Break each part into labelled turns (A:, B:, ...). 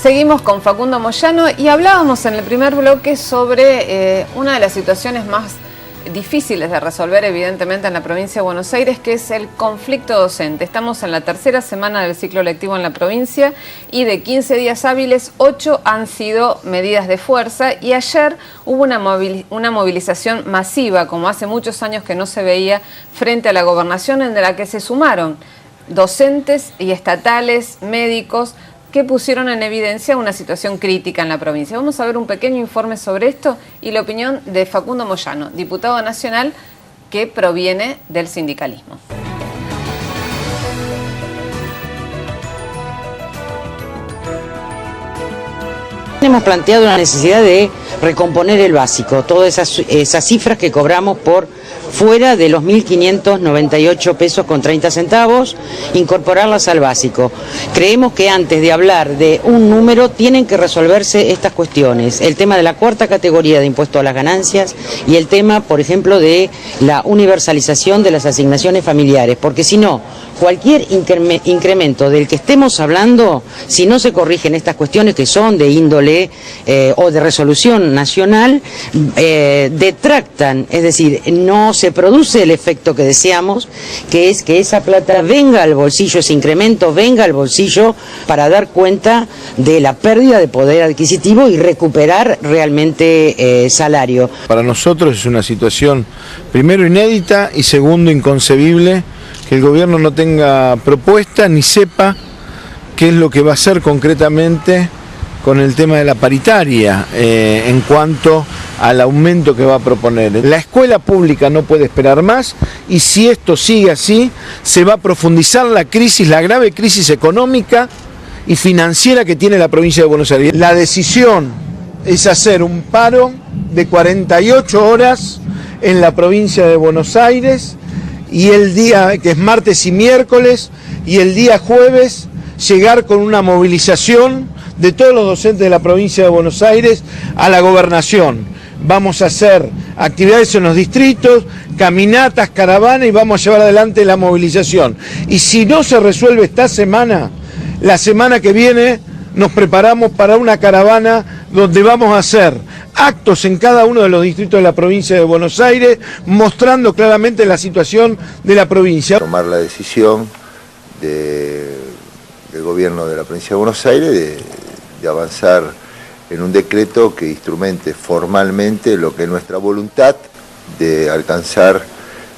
A: Seguimos con Facundo Moyano y hablábamos en el primer bloque sobre una de las situaciones más difíciles de resolver, evidentemente, en la provincia de Buenos Aires, que es el conflicto docente. Estamos en la tercera semana del ciclo lectivo en la provincia y de 15 días hábiles, 8 han sido medidas de fuerza y ayer hubo una movilización masiva, como hace muchos años que no se veía, frente a la gobernación, en la que se sumaron docentes y estatales, médicos, que pusieron en evidencia una situación crítica en la provincia. Vamos a ver un pequeño informe sobre esto y la opinión de Facundo Moyano, diputado nacional que proviene del sindicalismo.
B: Hemos planteado la necesidad de recomponer el básico, todas esas cifras que cobramos por fuera de los 1.598 pesos con 30 centavos, incorporarlas al básico. Creemos que antes de hablar de un número tienen que resolverse estas cuestiones, el tema de la cuarta categoría de impuesto a las ganancias y el tema, por ejemplo, de la universalización de las asignaciones familiares, porque si no, cualquier incremento del que estemos hablando, si no se corrigen estas cuestiones que son de índole o de resolución nacional, detractan, es decir, no se produce el efecto que deseamos, que es que esa plata venga al bolsillo, ese incremento venga al bolsillo para dar cuenta de la pérdida de poder adquisitivo y recuperar realmente salario.
C: Para nosotros es una situación, primero, inédita y segundo, inconcebible que el gobierno no tenga propuesta ni sepa qué es lo que va a hacer concretamente con el tema de la paritaria en cuanto al aumento que va a proponer. La escuela pública no puede esperar más y si esto sigue así, se va a profundizar la crisis, la grave crisis económica y financiera que tiene la provincia de Buenos Aires. La decisión es hacer un paro de 48 horas en la provincia de Buenos Aires y el día, que es martes y miércoles, y el día jueves llegar con una movilización de todos los docentes de la provincia de Buenos Aires a la gobernación. Vamos a hacer actividades en los distritos, caminatas, caravanas y vamos a llevar adelante la movilización. Y si no se resuelve esta semana, la semana que viene nos preparamos para una caravana donde vamos a hacer actos en cada uno de los distritos de la provincia de Buenos Aires, mostrando claramente la situación de la provincia.
D: Tomar la decisión del gobierno de la provincia de Buenos Aires de avanzar en un decreto que instrumente formalmente lo que es nuestra voluntad de alcanzar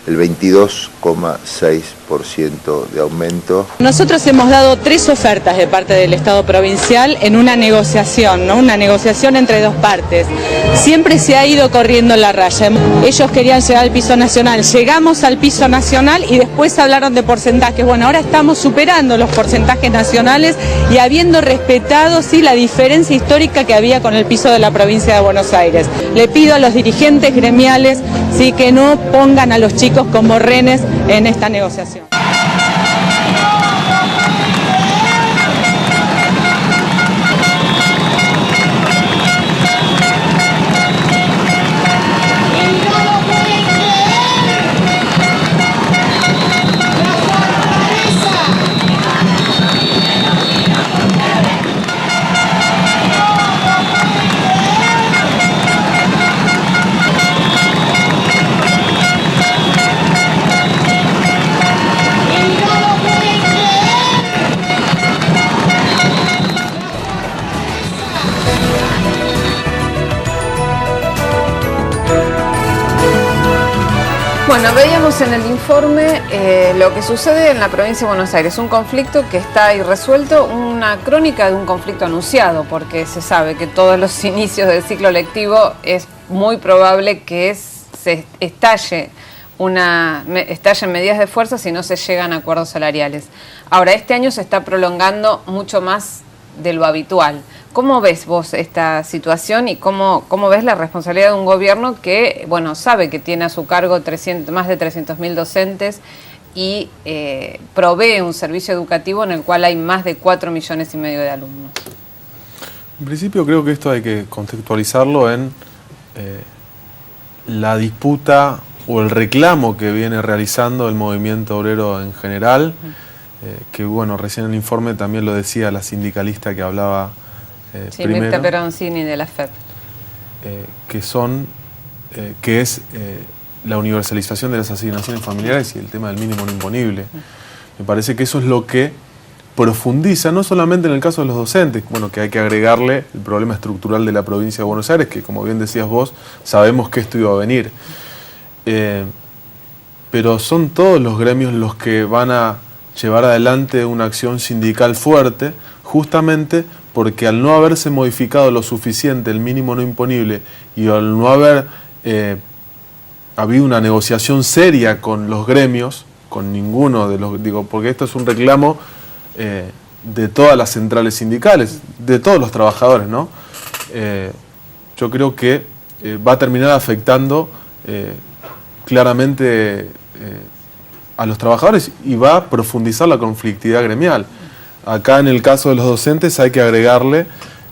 D: el 22,6% de aumento.
E: Nosotros hemos dado 3 ofertas de parte del Estado provincial en una negociación, ¿no? Una negociación entre 2 partes. Siempre se ha ido corriendo la raya. Ellos querían llegar al piso nacional, llegamos al piso nacional y después hablaron de porcentajes. Bueno, ahora estamos superando los porcentajes nacionales y habiendo respetado, sí, la diferencia histórica que había con el piso de la provincia de Buenos Aires. Le pido a los dirigentes gremiales, sí, que no pongan a los chicos como rehenes en esta negociación.
A: Bueno, veíamos en el informe lo que sucede en la provincia de Buenos Aires, un conflicto que está irresuelto, una crónica de un conflicto anunciado, porque se sabe que todos los inicios del ciclo lectivo es muy probable que se estallen medidas de fuerza si no se llegan a acuerdos salariales. Ahora, este año se está prolongando mucho más de lo habitual. ¿Cómo ves vos esta situación y cómo ves la responsabilidad de un gobierno que, bueno, sabe que tiene a su cargo más de 300.000 docentes y provee un servicio educativo en el cual hay más de 4,5 millones de alumnos?
F: En principio creo que esto hay que contextualizarlo en la disputa o el reclamo que viene realizando el movimiento obrero en general, que bueno, recién en el informe también lo decía la sindicalista que hablaba
A: Sí, Mirta Peroncini de la FEP.
F: Que es la universalización de las asignaciones familiares y el tema del mínimo no imponible. Me parece que eso es lo que profundiza, no solamente en el caso de los docentes, bueno, que hay que agregarle el problema estructural de la provincia de Buenos Aires, que como bien decías vos, sabemos que esto iba a venir. Pero son todos los gremios los que van a llevar adelante una acción sindical fuerte, justamente porque al no haberse modificado lo suficiente el mínimo no imponible y al no haber habido una negociación seria con los gremios, con ninguno de los, porque esto es un reclamo de todas las centrales sindicales, de todos los trabajadores, ¿no? Yo creo que va a terminar afectando claramente a los trabajadores y va a profundizar la conflictividad gremial. Acá en el caso de los docentes hay que agregarle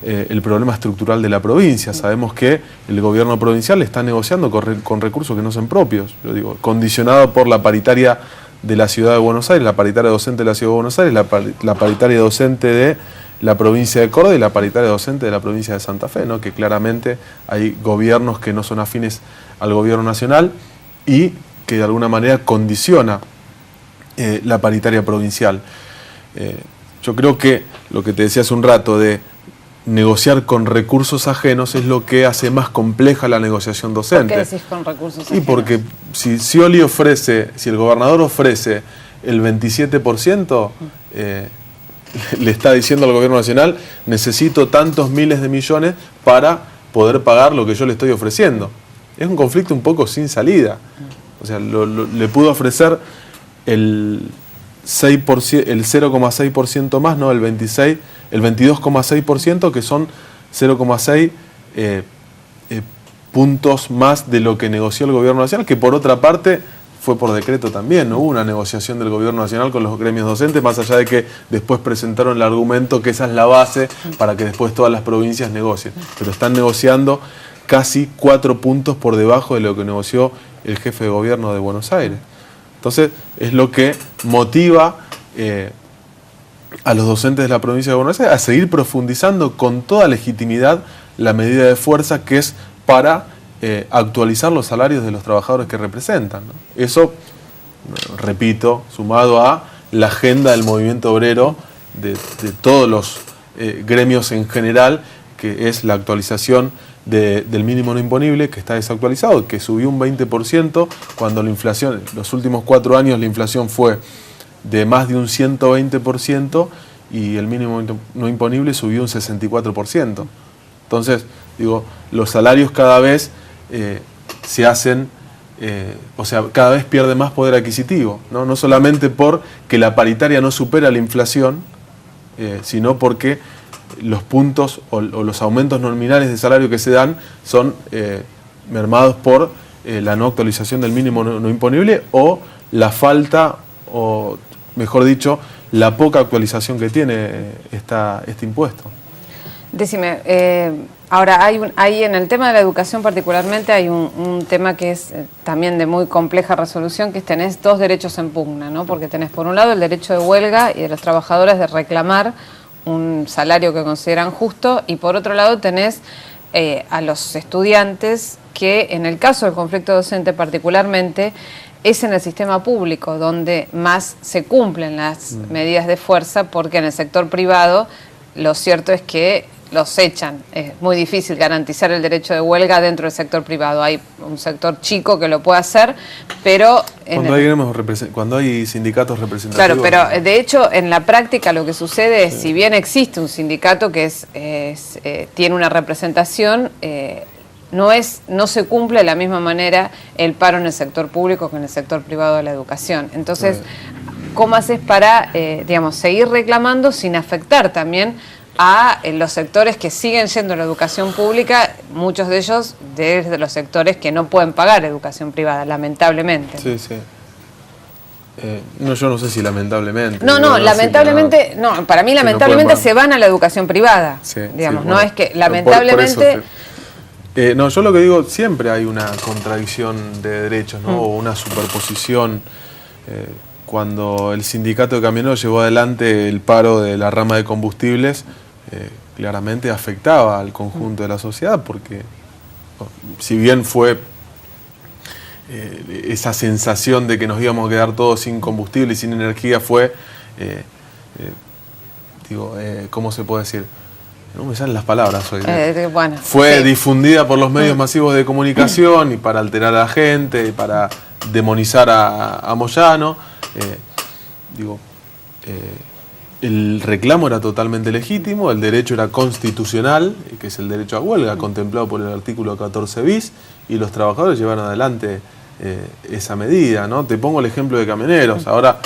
F: el problema estructural de la provincia. Sabemos que el gobierno provincial está negociando con recursos que no son propios, yo digo, condicionado por la paritaria de la Ciudad de Buenos Aires, la paritaria docente de la Ciudad de Buenos Aires, la paritaria docente de la provincia de Córdoba y la paritaria docente de la provincia de Santa Fe, ¿no? Que claramente hay gobiernos que no son afines al gobierno nacional y que de alguna manera condiciona la paritaria provincial. Yo creo que lo que te decía hace un rato de negociar con recursos ajenos es lo que hace más compleja la negociación docente.
A: ¿Por qué decís con recursos ajenos?
F: Y porque si el gobernador ofrece el 27%, le está diciendo al gobierno nacional, necesito tantos miles de millones para poder pagar lo que yo le estoy ofreciendo. Es un conflicto un poco sin salida. O sea, le pudo ofrecer el 0,6% más, no el 22,6%, que son 0,6 puntos más de lo que negoció el gobierno nacional, que por otra parte fue por decreto también. No hubo una negociación del gobierno nacional con los gremios docentes, más allá de que después presentaron el argumento que esa es la base para que después todas las provincias negocien. Pero están negociando casi 4 puntos por debajo de lo que negoció el jefe de gobierno de Buenos Aires. Entonces, es lo que motiva a los docentes de la provincia de Buenos Aires a seguir profundizando con toda legitimidad la medida de fuerza que es para actualizar los salarios de los trabajadores que representan, ¿no? Eso, repito, sumado a la agenda del movimiento obrero de todos los gremios en general, que es la actualización del mínimo no imponible, que está desactualizado, que subió un 20% cuando la inflación, los últimos 4 años la inflación fue de más de un 120% y el mínimo no imponible subió un 64%. Entonces, los salarios cada vez se hacen, cada vez pierde más poder adquisitivo, ¿no? No solamente porque la paritaria no supera la inflación, sino porque los puntos o los aumentos nominales de salario que se dan son mermados por la no actualización del mínimo no imponible o la falta, o mejor dicho, la poca actualización que tiene este impuesto.
A: Decime, ahora hay en el tema de la educación particularmente hay un tema que es también de muy compleja resolución, que tenés 2 derechos en pugna, ¿no? Porque tenés por un lado el derecho de huelga y de los trabajadores de reclamar un salario que consideran justo, y por otro lado tenés a los estudiantes que en el caso del conflicto docente particularmente es en el sistema público donde más se cumplen las medidas de fuerza, porque en el sector privado lo cierto es que los echan. Es muy difícil garantizar el derecho de huelga dentro del sector privado. Hay un sector chico que lo puede hacer, pero
F: cuando hay sindicatos representativos.
A: Claro, pero de hecho en la práctica lo que sucede es, si bien existe un sindicato que tiene una representación, no se cumple de la misma manera el paro en el sector público que en el sector privado de la educación. Entonces, ¿cómo haces para seguir reclamando sin afectar también a los sectores que siguen yendo a la educación pública, muchos de ellos desde los sectores que no pueden pagar educación privada, lamentablemente?
F: Sí, sí. Yo no sé si lamentablemente.
A: Lamentablemente, para mí lamentablemente se van a la educación privada, no es que lamentablemente...
F: yo lo que digo, siempre hay una contradicción de derechos, ¿no? O una superposición. Cuando el sindicato de camioneros llevó adelante el paro de la rama de combustibles, claramente afectaba al conjunto de la sociedad, porque si bien fue esa sensación de que nos íbamos a quedar todos sin combustible y sin energía, fue, ¿cómo se puede decir? No me salen las palabras hoy.
A: Bueno,
F: fue difundida por los medios masivos de comunicación y para alterar a la gente y para demonizar a Moyano. El reclamo era totalmente legítimo, el derecho era constitucional, que es el derecho a huelga, contemplado por el artículo 14 bis, y los trabajadores llevaron adelante esa medida, ¿no? Te pongo el ejemplo de camioneros. Ahora,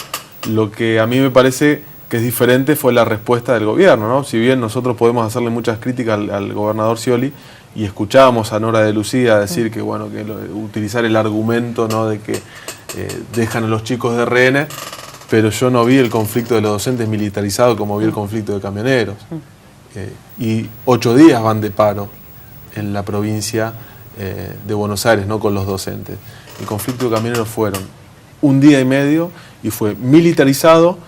F: lo que a mí me parece que es diferente fue la respuesta del gobierno, ¿no? Si bien nosotros podemos hacerle muchas críticas al gobernador Scioli, y escuchábamos a Nora de Lucía decir que, bueno, utilizar el argumento, ¿no?, de que dejan a los chicos de rehenes, pero yo no vi el conflicto de los docentes militarizado como vi el conflicto de camioneros. Y 8 días van de paro en la provincia de Buenos Aires, no con los docentes. El conflicto de camioneros fueron 1 día y medio y fue militarizado,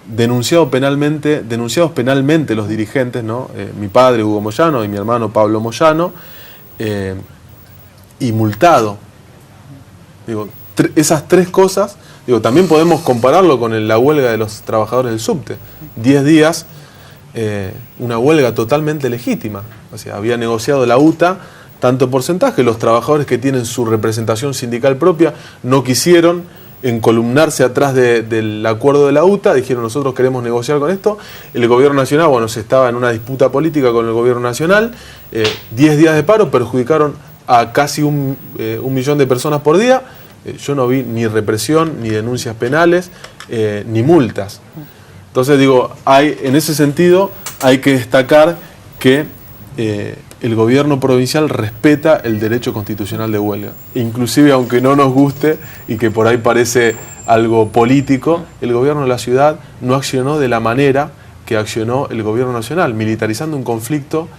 F: denunciados penalmente los dirigentes, ¿no? Mi padre Hugo Moyano y mi hermano Pablo Moyano, y multado. Esas 3 cosas, también podemos compararlo con la huelga de los trabajadores del subte. 10 días, una huelga totalmente legítima. O sea, había negociado la UTA tanto porcentaje, los trabajadores que tienen su representación sindical propia no quisieron encolumnarse atrás del acuerdo de la UTA, dijeron nosotros queremos negociar con esto. El gobierno nacional, bueno, se estaba en una disputa política con el gobierno nacional, 10 días de paro perjudicaron a casi un millón de personas por día. Yo no vi ni represión, ni denuncias penales, ni multas. Entonces en ese sentido hay que destacar que el gobierno provincial respeta el derecho constitucional de huelga. Inclusive, aunque no nos guste y que por ahí parece algo político, el gobierno de la ciudad no accionó de la manera que accionó el gobierno nacional, militarizando un conflicto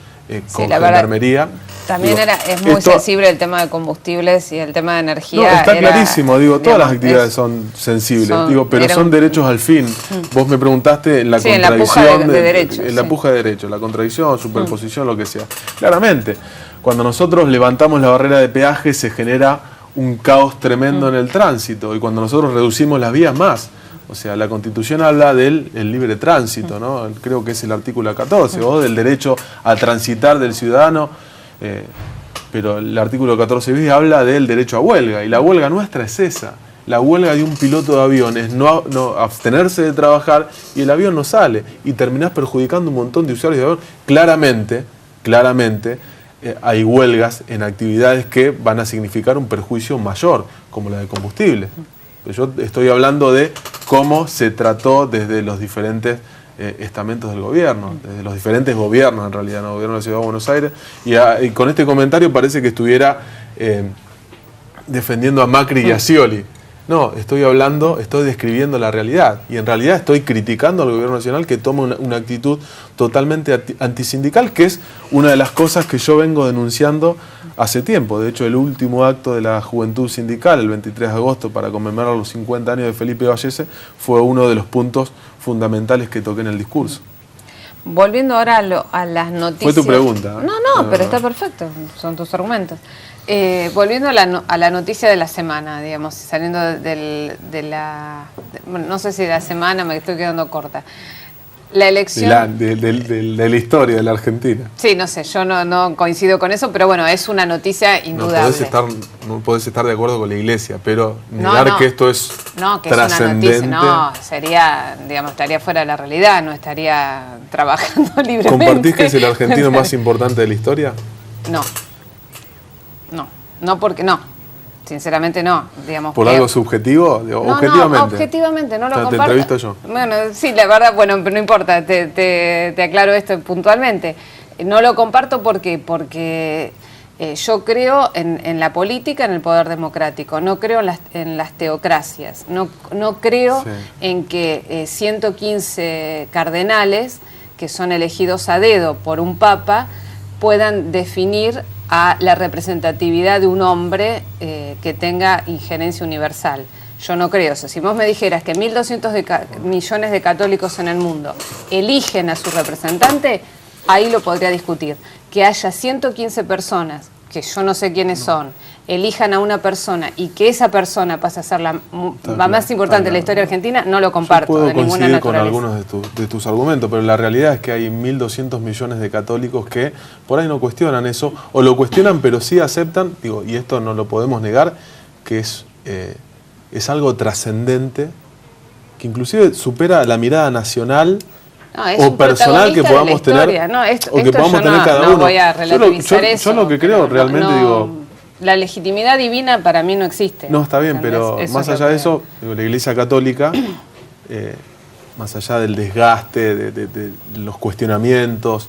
F: con gendarmería.
A: También es muy sensible el tema de combustibles y el tema de energía.
F: No, está clarísimo, todas las actividades son sensibles, pero son derechos al fin. Vos me preguntaste en la contradicción
A: de derechos,
F: en la puja de derechos, la contradicción, superposición, lo que sea. Claramente, cuando nosotros levantamos la barrera de peaje se genera un caos tremendo en el tránsito, y cuando nosotros reducimos las vías más. O sea, la Constitución habla del libre tránsito, ¿no? Creo que es el artículo 14, o del derecho a transitar del ciudadano, pero el artículo 14 bis habla del derecho a huelga, y la huelga nuestra es esa. La huelga de un piloto de avión es no abstenerse de trabajar, y el avión no sale, y terminás perjudicando un montón de usuarios de avión. Claramente, hay huelgas en actividades que van a significar un perjuicio mayor, como la de combustible. Yo estoy hablando de cómo se trató desde los diferentes estamentos del gobierno, desde los diferentes gobiernos, en realidad, ¿no? El gobierno de la Ciudad de Buenos Aires, y con este comentario parece que estuviera defendiendo a Macri y a Scioli. No, estoy describiendo la realidad, y en realidad estoy criticando al gobierno nacional que toma una actitud totalmente antisindical, que es una de las cosas que yo vengo denunciando hace tiempo. De hecho, el último acto de la Juventud Sindical, el 23 de agosto, para conmemorar los 50 años de Felipe Vallese, fue uno de los puntos fundamentales que toqué en el discurso.
A: Volviendo ahora a las noticias...
F: Fue tu pregunta.
A: No, pero está perfecto, son tus argumentos. Volviendo a la noticia de la semana, digamos, saliendo bueno, no sé si de la semana, me estoy quedando corta. La elección...
F: De la historia de la Argentina.
A: Sí, no sé, yo no coincido con eso, pero bueno, es una noticia indudable.
F: No podés estar de acuerdo con la Iglesia, pero negar que esto es trascendente...
A: No, sería, digamos, estaría fuera de la realidad, no estaría trabajando libremente.
F: ¿Compartís que es el argentino más importante de la historia?
A: No, porque no. Sinceramente no, digamos.
F: ¿Por algo subjetivo? Objetivamente.
A: No, objetivamente, no lo comparto.
F: ¿Te entrevisto yo?
A: Bueno, sí, la verdad, bueno, pero no importa, te aclaro esto puntualmente. No lo comparto porque yo creo en la política, en el poder democrático, no creo en las teocracias, no creo en que 115 cardenales, que son elegidos a dedo por un papa, puedan definir a la representatividad de un hombre que tenga injerencia universal. Yo no creo eso. Si vos me dijeras que 1.200 millones de católicos en el mundo eligen a su representante, ahí lo podría discutir. Que haya 115 personas, que yo no sé quiénes son, elijan a una persona y que esa persona pase a ser la más importante de la historia argentina, no lo comparto.
F: Yo puedo
A: de ninguna
F: coincidir con
A: naturaleza.
F: algunos de tus argumentos, pero la realidad es que hay 1.200 millones de católicos que por ahí no cuestionan eso, o lo cuestionan pero sí aceptan, digo, y esto no lo podemos negar, que es algo trascendente, que inclusive supera la mirada nacional o personal que podamos tener,
A: no, esto,
F: o que podamos tener cada uno.
A: No voy a relativizar eso.
F: Yo lo que creo realmente, digo...
A: La legitimidad divina para mí no existe.
F: No, está bien, pero
A: eso
F: más allá de eso, digo, la Iglesia Católica, más allá del desgaste, de los cuestionamientos,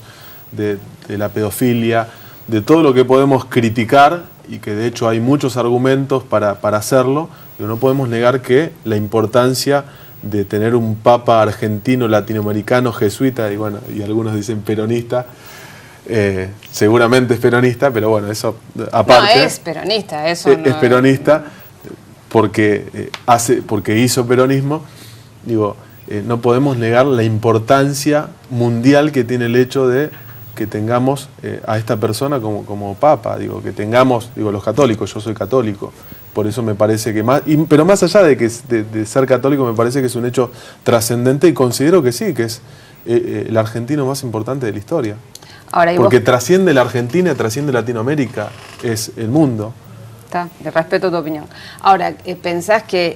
F: de la pedofilia, de todo lo que podemos criticar, y que de hecho hay muchos argumentos para hacerlo, pero no podemos negar que la importancia de tener un papa argentino, latinoamericano, jesuita, y bueno, y algunos dicen peronista, seguramente es peronista, pero bueno, eso aparte.
A: No, es peronista, eso no
F: es peronista porque hizo peronismo. Digo, no podemos negar la importancia mundial que tiene el hecho de que tengamos a esta persona como papa, digo, que tengamos, digo, los católicos, yo soy católico, por eso me parece que pero más allá de ser católico, me parece que es un hecho trascendente, y considero que sí, que es el argentino más importante de la historia.
A: Ahora,
F: porque trasciende la Argentina, trasciende Latinoamérica, es el mundo.
A: Está, respeto tu opinión. Ahora, ¿pensás que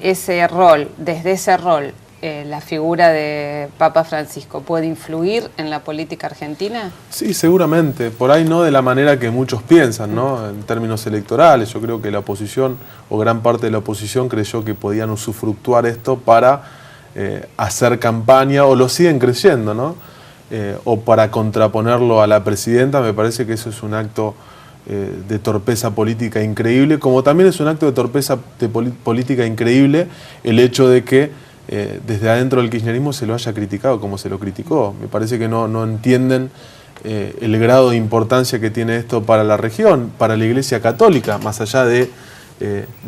A: desde ese rol, la figura de Papa Francisco puede influir en la política argentina?
F: Sí, seguramente. Por ahí no de la manera que muchos piensan, ¿no? En términos electorales, yo creo que la oposición, o gran parte de la oposición, creyó que podían usufructuar esto para hacer campaña, o lo siguen creyendo, ¿no? O para contraponerlo a la presidenta. Me parece que eso es un acto de torpeza política increíble, como también es un acto de torpeza política increíble el hecho de que desde adentro del kirchnerismo se lo haya criticado como se lo criticó. Me parece que no entienden el grado de importancia que tiene esto para la región, para la Iglesia Católica, más allá de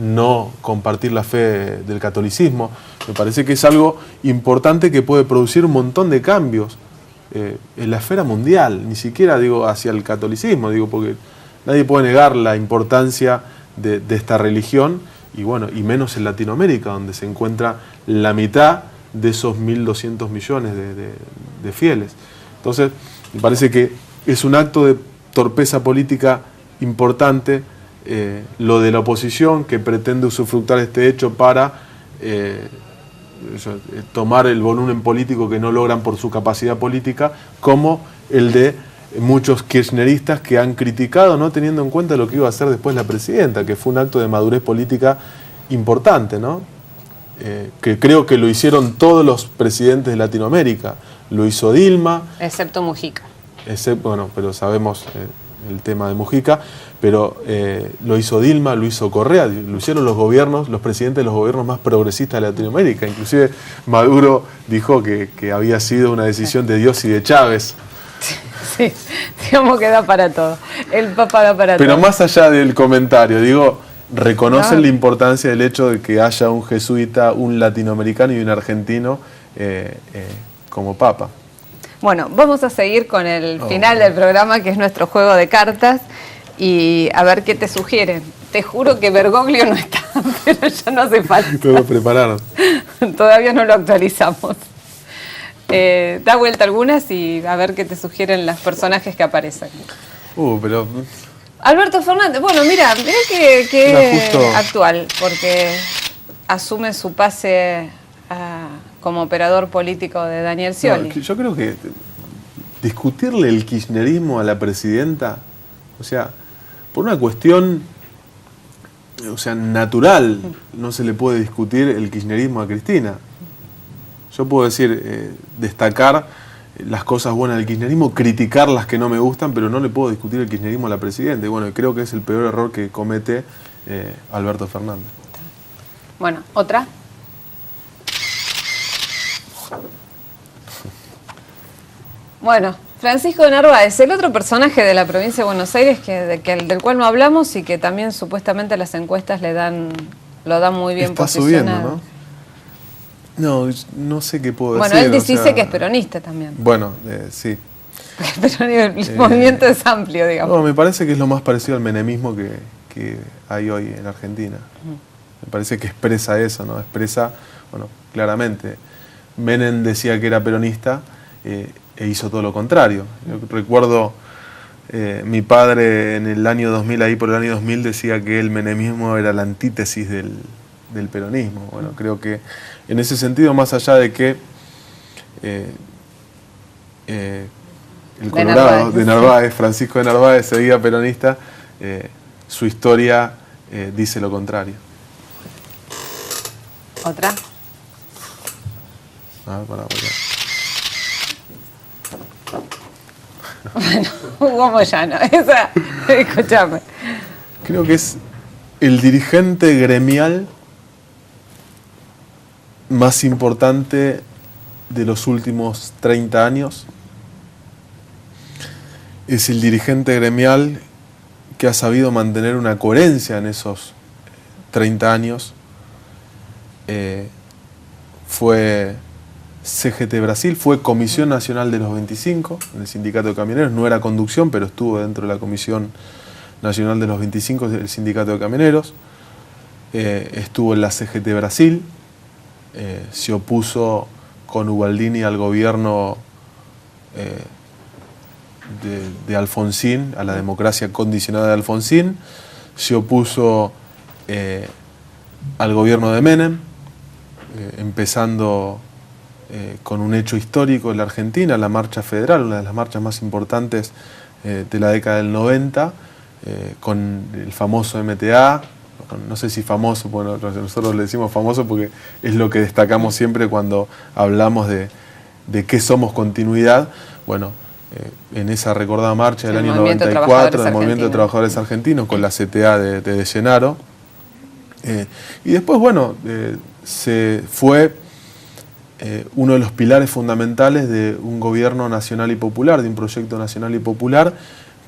F: no compartir la fe del catolicismo. Me parece que es algo importante que puede producir un montón de cambios en la esfera mundial, ni siquiera digo hacia el catolicismo, digo, porque nadie puede negar la importancia de esta religión, y bueno, y menos en Latinoamérica, donde se encuentra la mitad de esos 1.200 millones de fieles. Entonces, me parece que es un acto de torpeza política importante, lo de la oposición, que pretende usufructar este hecho para tomar el volumen político que no logran por su capacidad política, como el de muchos kirchneristas que han criticado, no teniendo en cuenta lo que iba a hacer después la presidenta, que fue un acto de madurez política importante, ¿no? Que creo que lo hicieron todos los presidentes de Latinoamérica. Lo hizo Dilma.
A: Excepto Mujica.
F: Bueno, pero sabemos el tema de Mujica, pero lo hizo Dilma, lo hizo Correa, lo hicieron los presidentes de los gobiernos más progresistas de Latinoamérica. Inclusive Maduro dijo que había sido una decisión de Dios y de Chávez.
A: Sí, digamos que da para todo. El Papa da para todo.
F: Pero más allá del comentario, digo, reconocen la importancia del hecho de que haya un jesuita, un latinoamericano y un argentino como Papa.
A: Bueno, vamos a seguir con el final del programa, que es nuestro juego de cartas, y a ver qué te sugieren. Te juro que Bergoglio no está, pero ya no hace falta.
F: Todo lo prepararon.
A: Todavía no lo actualizamos. Da vuelta algunas y a ver qué te sugieren los personajes que aparecen.
F: Pero...
A: Alberto Fernández, bueno, mira que actual, porque asume su pase como operador político de Daniel Scioli.
F: No, yo creo que discutirle el kirchnerismo a la presidenta, o sea, por una cuestión, o sea, natural, no se le puede discutir el kirchnerismo a Cristina. Yo puedo decir, destacar las cosas buenas del kirchnerismo, criticar las que no me gustan, pero no le puedo discutir el kirchnerismo a la presidenta. Y bueno, creo que es el peor error que comete Alberto Fernández.
A: Bueno, ¿otra? Bueno, Francisco Narváez, el otro personaje de la provincia de Buenos Aires del cual no hablamos y que también supuestamente las encuestas lo dan muy bien
F: está
A: posicionado.
F: Subiendo, ¿no? No sé qué puedo decir.
A: Bueno, él dice que es peronista también.
F: Bueno, sí.
A: Pero el movimiento es amplio, digamos.
F: No, me parece que es lo más parecido al menemismo que hay hoy en Argentina. Me parece que expresa eso, ¿no? Expresa, bueno, claramente. Menem decía que era peronista e hizo todo lo contrario. Yo recuerdo, mi padre en el año 2000, ahí por el año 2000, decía que el menemismo era la antítesis del peronismo. Bueno, creo que en ese sentido, más allá de que el Colorado de Narváez, Francisco de Narváez, seguía peronista, su historia dice lo contrario.
A: ¿Otra?
F: Para
A: Bueno, Hugo Moyano, esa, escuchame.
F: Creo que es el dirigente gremial más importante de los últimos 30 años. Es el dirigente gremial que ha sabido mantener una coherencia en esos 30 años. Fue CGT Brasil, fue Comisión Nacional de los 25, en el Sindicato de Camioneros, no era conducción, pero estuvo dentro de la Comisión Nacional de los 25 del Sindicato de Camioneros. Estuvo en la CGT Brasil, se opuso con Ubaldini al gobierno de Alfonsín, a la democracia condicionada de Alfonsín, se opuso al gobierno de Menem, empezando con un hecho histórico en la Argentina, la Marcha Federal, una de las marchas más importantes de la década del 90, con el famoso MTA, no sé si famoso, bueno, nosotros le decimos famoso porque es lo que destacamos siempre cuando hablamos de qué somos continuidad. Bueno, en esa recordada marcha del año 94 del Movimiento de Trabajadores Argentinos con la CTA de Llenaro. Y después, bueno, se fue uno de los pilares fundamentales de un gobierno nacional y popular, de un proyecto nacional y popular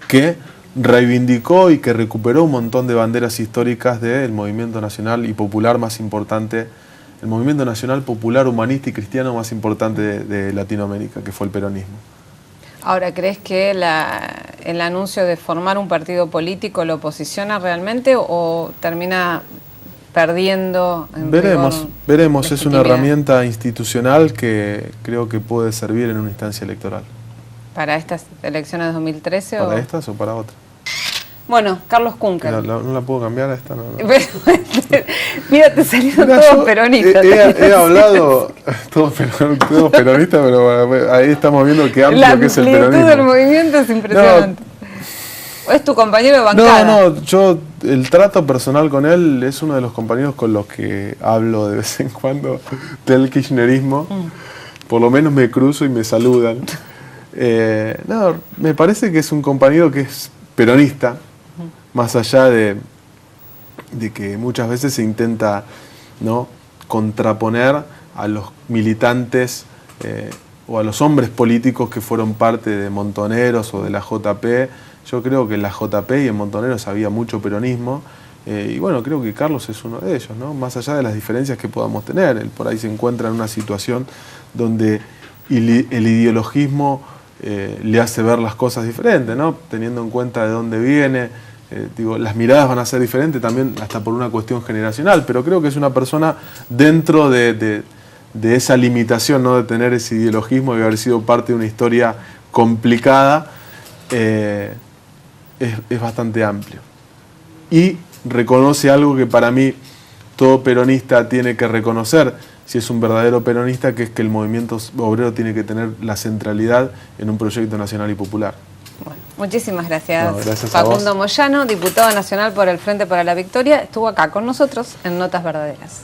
F: que reivindicó y que recuperó un montón de banderas históricas del movimiento nacional y popular más importante, el movimiento nacional popular, humanista y cristiano más importante de Latinoamérica, que fue el peronismo.
A: Ahora, ¿crees que el anuncio de formar un partido político lo posiciona realmente o termina perdiendo en
F: Veremos, es una herramienta institucional que creo que puede servir en una instancia electoral.
A: ¿Para estas elecciones de 2013?
F: ¿Para estas o para otras?
A: Bueno, Carlos Kunkel.
F: ¿No la puedo cambiar a esta? No.
A: Mira, te salieron todos peronistas.
F: He hablado, todos peronistas, pero ahí estamos viendo qué amplio que es el peronismo.
A: La amplitud del movimiento es impresionante. ¿O es tu compañero de bancada?
F: No, yo el trato personal con él es uno de los compañeros con los que hablo de vez en cuando del kirchnerismo. Por lo menos me cruzo y me saludan. Me parece que es un compañero que es peronista, más allá de que muchas veces se intenta, ¿no?, contraponer a los militantes o a los hombres políticos que fueron parte de Montoneros o de la JP. Yo creo que en la JP y en Montoneros había mucho peronismo, y bueno, creo que Carlos es uno de ellos, ¿no? Más allá de las diferencias que podamos tener, él por ahí se encuentra en una situación donde el ideologismo le hace ver las cosas diferentes, ¿no? Teniendo en cuenta de dónde viene, las miradas van a ser diferentes también hasta por una cuestión generacional, pero creo que es una persona dentro de esa limitación, ¿no?, de tener ese ideologismo y haber sido parte de una historia complicada, es bastante amplio. Y reconoce algo que para mí todo peronista tiene que reconocer, si es un verdadero peronista, que es que el movimiento obrero tiene que tener la centralidad en un proyecto nacional y popular.
A: Bueno, muchísimas gracias.
F: Gracias
A: Facundo Moyano, diputado nacional por el Frente para la Victoria, estuvo acá con nosotros en Notas Verdaderas.